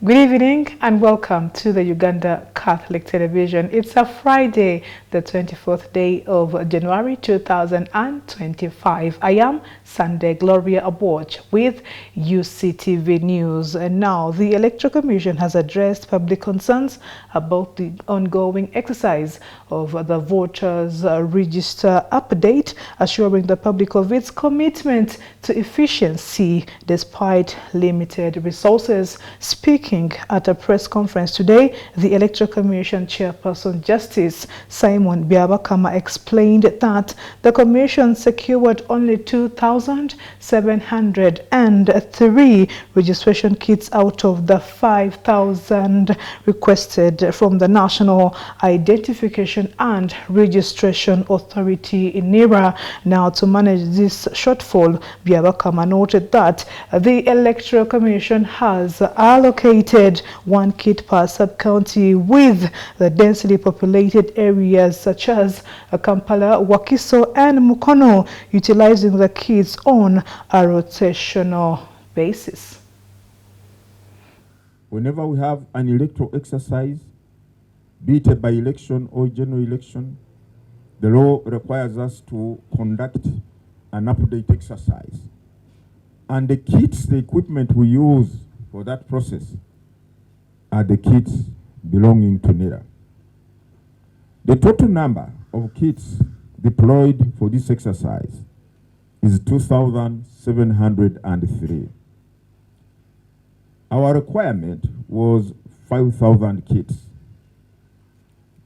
Good evening and welcome to the Uganda Catholic Television. It's a Friday, the 24th day of January 2025. I am Sunday Gloria Aboch with Uctv News. And now the Electoral Commission has addressed public concerns about the ongoing exercise of the voters register update, assuring the public of its commitment to efficiency despite limited resources. Speaking at a press conference today, the Electoral Commission Chairperson Justice Simon Byabakama explained that the Commission secured only 2,703 registration kits out of the 5,000 requested from the National Identification and Registration Authority in NIRA. Now, to manage this shortfall, Byabakama noted that the Electoral Commission has allocated 1 kit per sub-county, with the densely populated areas such as Kampala, Wakiso and Mukono utilizing the kits on a rotational basis. Whenever we have an electoral exercise, be it a by-election or general election, the law requires us to conduct an update exercise. And the kits, the equipment we use for that process are the kits belonging to NIRA. The total number of kits deployed for this exercise is 2,703. Our requirement was 5,000 kits.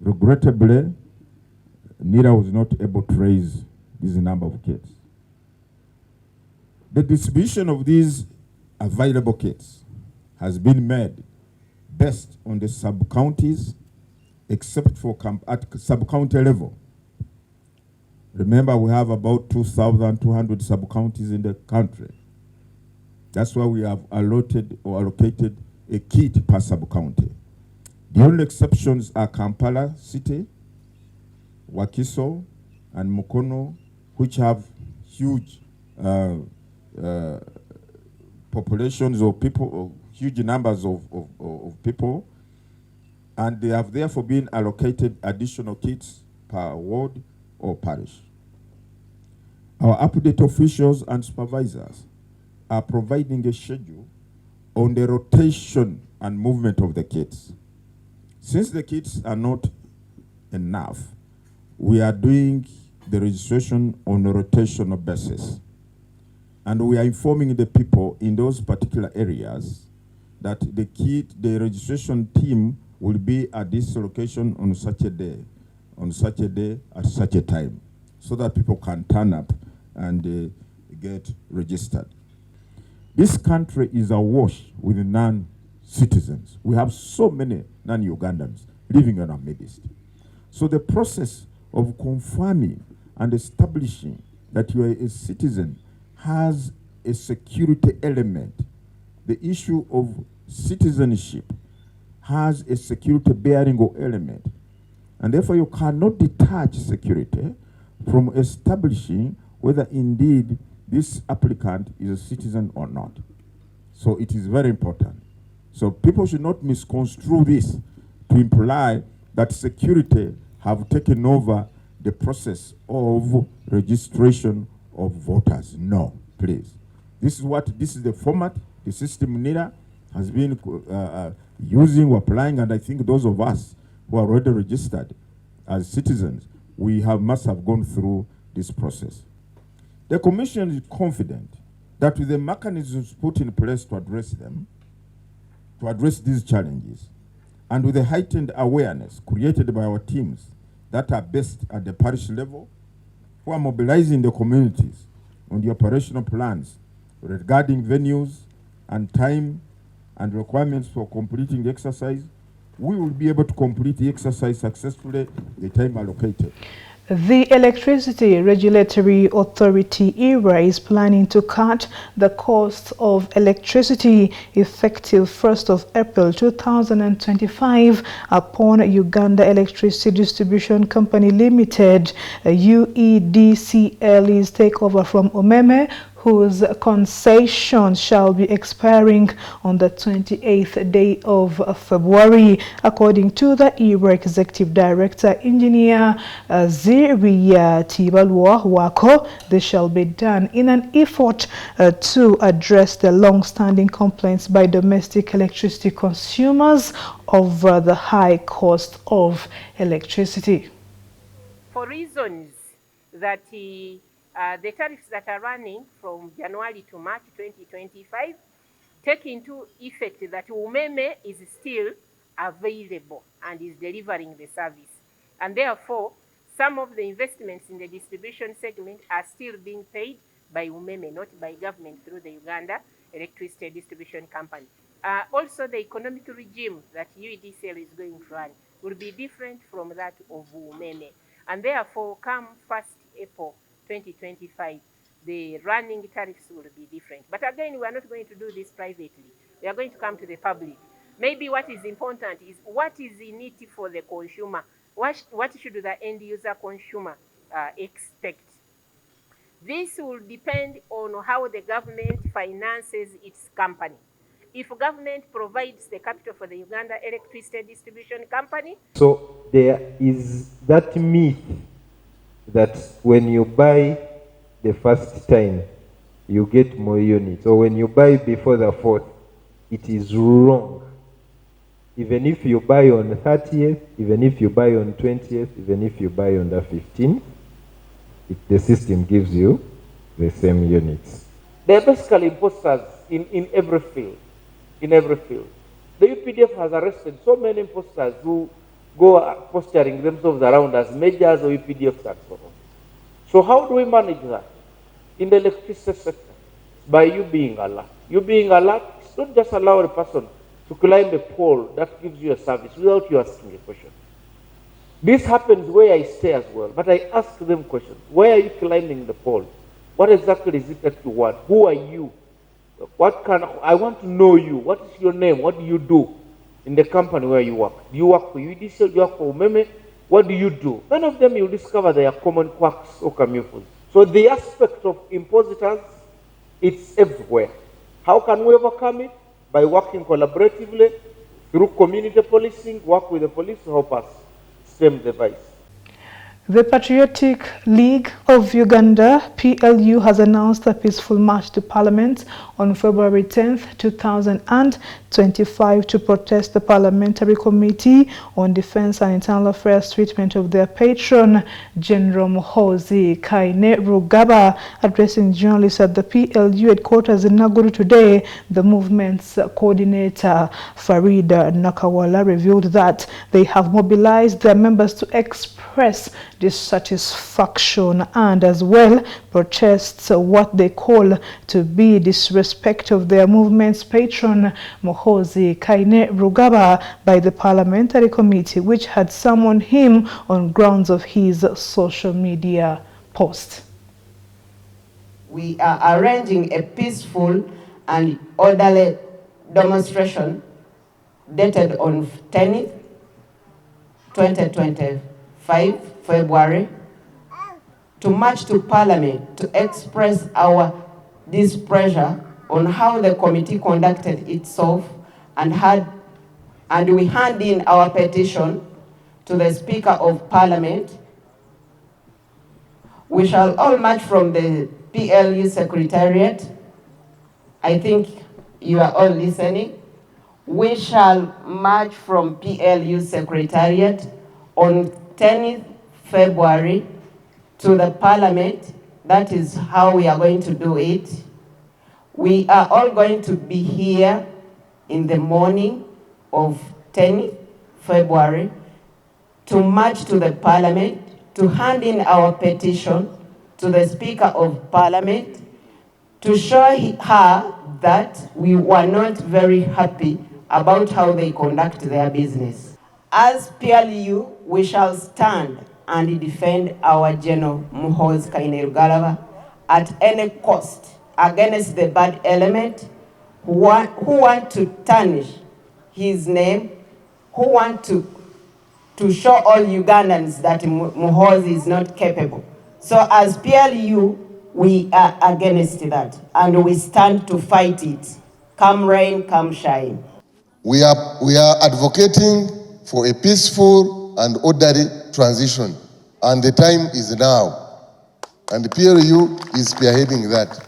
Regrettably, NIRA was not able to raise this number of kits. The distribution of these available kits has been made based on the sub-counties, except for at sub-county level. Remember, we have about 2,200 sub-counties in the country. That's why we have allotted or allocated a kit per sub-county. The only exceptions are Kampala City, Wakiso, and Mukono, which have huge populations of people, or huge numbers of people, and they have therefore been allocated additional kits per ward or parish. Our update officials and supervisors are providing a schedule on the rotation and movement of the kits. Since the kits are not enough, we are doing the registration on a rotational basis. And we are informing the people in those particular areas that the registration team will be at this location on such a day, at such a time, so that people can turn up and get registered. This country is awash with non-citizens. We have so many non-Ugandans living in our midst. So the process of confirming and establishing that you are a citizen has a security element. The issue of citizenship has a security bearing or element. And therefore you cannot detach security from establishing whether indeed this applicant is a citizen or not. So it is very important. So people should not misconstrue this to imply that security have taken over the process of registration of voters. No, please. This is the format the system NIRA has been using or applying, and I think those of us who are already registered as citizens, must have gone through this process. The Commission is confident that with the mechanisms put in place to address these challenges, and with the heightened awareness created by our teams that are based at the parish level, who are mobilizing the communities on the operational plans regarding venues and time and requirements for completing the exercise, we will be able to complete the exercise successfully the time allocated. The Electricity Regulatory Authority (ERA) is planning to cut the cost of electricity effective 1st of April 2025 upon Uganda Electricity Distribution Company Limited (UEDCL's takeover from Omeme, whose concession shall be expiring on the 28th day of February. According to the ERA Executive Director, Engineer Ziria Tibalwa Wako, this shall be done in an effort to address the long-standing complaints by domestic electricity consumers over the high cost of electricity. For reasons that the tariffs that are running from January to March 2025 take into effect that umeme is still available and is delivering the service. And therefore, some of the investments in the distribution segment are still being paid by umeme, not by government through the Uganda Electricity Distribution Company. Also, the economic regime that UEDCL is going to run will be different from that of umeme. And therefore, come 1st April 2025, the running tariffs will be different. But again, we are not going to do this privately. We are going to come to the public. Maybe what is important is what is in it for the consumer. What should the end user consumer expect? This will depend on how the government finances its company. If government provides the capital for the Uganda Electricity Distribution Company. So there is that myth that when you buy the first time, you get more units. Or when you buy before the 4th, it is wrong. Even if you buy on the 30th, even if you buy on 20th, even if you buy on the 15th, the system gives you the same units. They are basically imposters in every field. In every field. The UPDF has arrested so many imposters who go posturing themselves around as majors or UPDFs and so on. So how do we manage that? In the electricity sector, by you being alert. You being alert, don't just allow a person to climb a pole that gives you a service without you asking a question. This happens where I stay as well, but I ask them questions. Why are you climbing the pole? What exactly is it that you want? Who are you? I want to know you. What is your name? What do you do in the company where you work? Do you work for UDC? Do you work for Umeme? What do you do? None of them you'll discover they are common quacks or camuflages. So the aspect of impositors, it's everywhere. How can we overcome it? By working collaboratively through community policing, work with the police to help us stem the vice. The Patriotic League of Uganda, PLU, has announced a peaceful march to Parliament on February 10th, 2025 to protest the Parliamentary Committee on Defense and Internal Affairs treatment of their patron, General Muhoozi Kainerugaba. Addressing journalists at the PLU headquarters in Naguru today, the movement's coordinator, Farid Nakawala, revealed that they have mobilized their members to express dissatisfaction and as well protests what they call to be disrespect of their movement's patron Muhoozi Kainerugaba by the Parliamentary Committee, which had summoned him on grounds of his social media post. We are arranging a peaceful and orderly demonstration dated on 10th, 2025 February to march to Parliament to express our displeasure on how the committee conducted itself and we hand in our petition to the Speaker of Parliament. We shall all march from the PLU Secretariat. I think you are all listening. We shall march from PLU Secretariat on 10th February to the Parliament. That is how we are going to do it. We are all going to be here in the morning of 10th February to march to the Parliament to hand in our petition to the Speaker of Parliament to show her that we were not very happy about how they conduct their business. As PLU, we shall stand and defend our General Muhoozi Kainerugaba at any cost against the bad element who want to tarnish his name, who want to show all Ugandans that Muhoozi is not capable. So as PLU, we are against that, and we stand to fight it, come rain, come shine. We are advocating for a peaceful and orderly transition, and the time is now, and the PLU is spearheading that.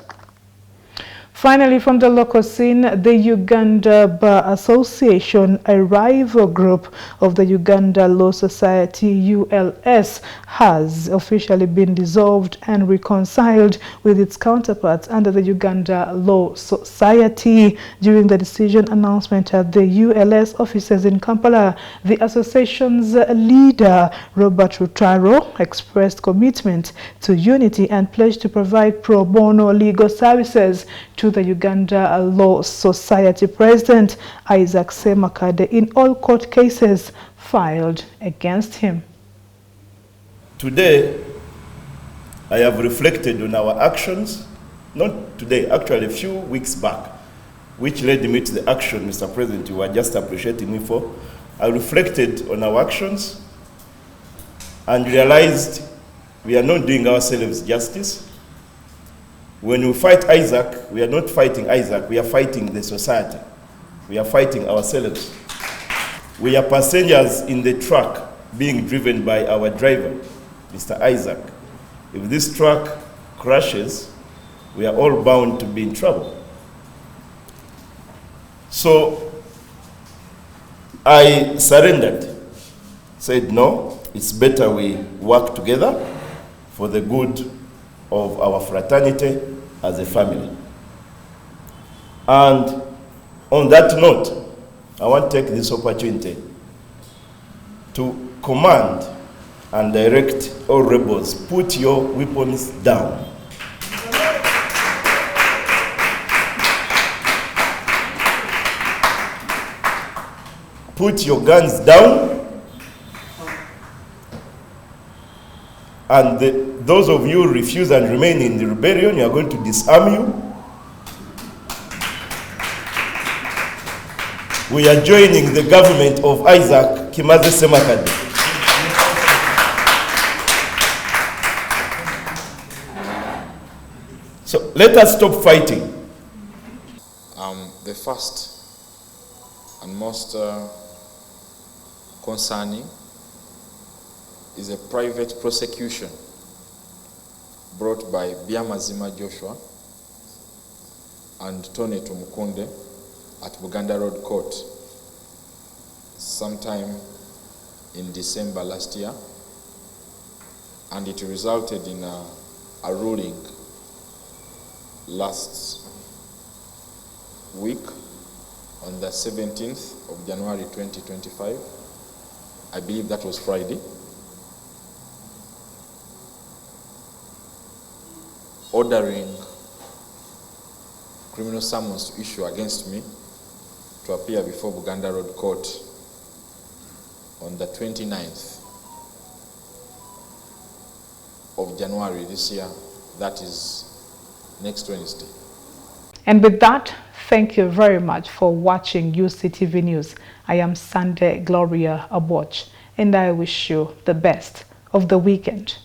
Finally, from the local scene, the Uganda Bar Association, a rival group of the Uganda Law Society (ULS), has officially been dissolved and reconciled with its counterparts under the Uganda Law Society. During the decision announcement at the ULS offices in Kampala, the association's leader, Robert Rutaro, expressed commitment to unity and pledged to provide pro bono legal services to the Uganda Law Society President Isaac Semakade in all court cases filed against him. Today, I have reflected on our actions, not today, actually a few weeks back, which led me to the action, Mr. President, you were just appreciating me for. I reflected on our actions and realized we are not doing ourselves justice. When we fight Isaac, we are not fighting Isaac, we are fighting the society. We are fighting ourselves. We are passengers in the truck being driven by our driver, Mr. Isaac. If this truck crashes, we are all bound to be in trouble. So I surrendered, said no, it's better we work together for the good of our fraternity as a family. And on that note, I want to take this opportunity to command and direct all rebels, put your weapons down. Put your guns down. And those of you who refuse and remain in the rebellion, you are going to disarm you. We are joining the government of Isaac Kimaze Semakade. So let us stop fighting. The first and most concerning is a private prosecution brought by Byamazima Joshua and Tony Tumukunde at Buganda Road Court sometime in December last year, and it resulted in a ruling last week on the 17th of January 2025. I believe that was Friday. Ordering criminal summons to issue against me to appear before Buganda Road Court on the 29th of January this year, that is next Wednesday. And with that, thank you very much for watching Uctv News. I am Sunday Gloria Aboch, and I wish you the best of the weekend.